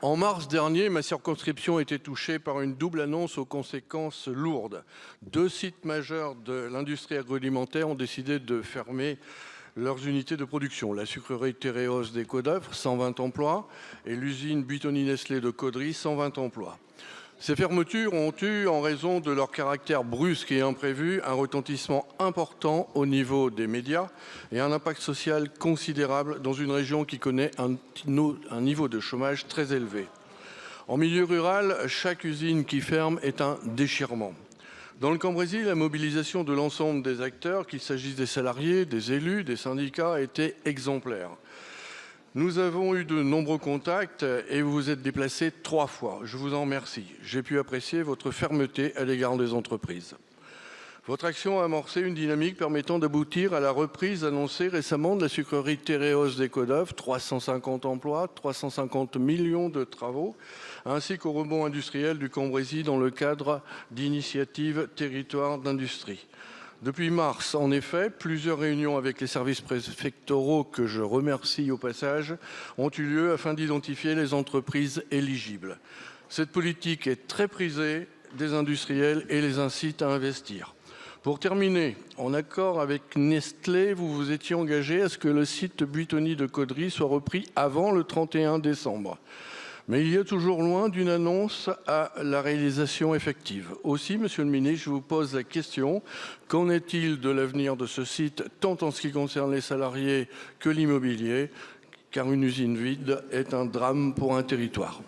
En mars dernier, ma circonscription a été touchée par une double annonce aux conséquences lourdes. Deux sites majeurs de l'industrie agroalimentaire ont décidé de fermer leurs unités de production. La sucrerie Téréos des Côtes d'Œuvre, 120 emplois, et l'usine Buitoni-Nestlé de Caudry, 120 emplois. Ces fermetures ont eu, en raison de leur caractère brusque et imprévu, un retentissement important au niveau des médias et un impact social considérable dans une région qui connaît un niveau de chômage très élevé. En milieu rural, chaque usine qui ferme est un déchirement. Dans le Cambrésis, la mobilisation de l'ensemble des acteurs, qu'il s'agisse des salariés, des élus, des syndicats, a été exemplaire. Nous avons eu de nombreux contacts et vous vous êtes déplacés 3 fois. Je vous en remercie. J'ai pu apprécier votre fermeté à l'égard des entreprises. Votre action a amorcé une dynamique permettant d'aboutir à la reprise annoncée récemment de la sucrerie Téréos des Côtes d'Œuvre, 350 emplois, 350 millions de travaux, ainsi qu'au rebond industriel du Cambrésis dans le cadre d'initiatives territoires d'industrie. Depuis mars, en effet, plusieurs réunions avec les services préfectoraux, que je remercie au passage, ont eu lieu afin d'identifier les entreprises éligibles. Cette politique est très prisée des industriels et les incite à investir. Pour terminer, en accord avec Nestlé, vous vous étiez engagé à ce que le site Buitoni de Caudry soit repris avant le 31 décembre. Mais il y a toujours loin d'une annonce à la réalisation effective. Aussi, Monsieur le Ministre, je vous pose la question, qu'en est-il de l'avenir de ce site, tant en ce qui concerne les salariés que l'immobilier, car une usine vide est un drame pour un territoire.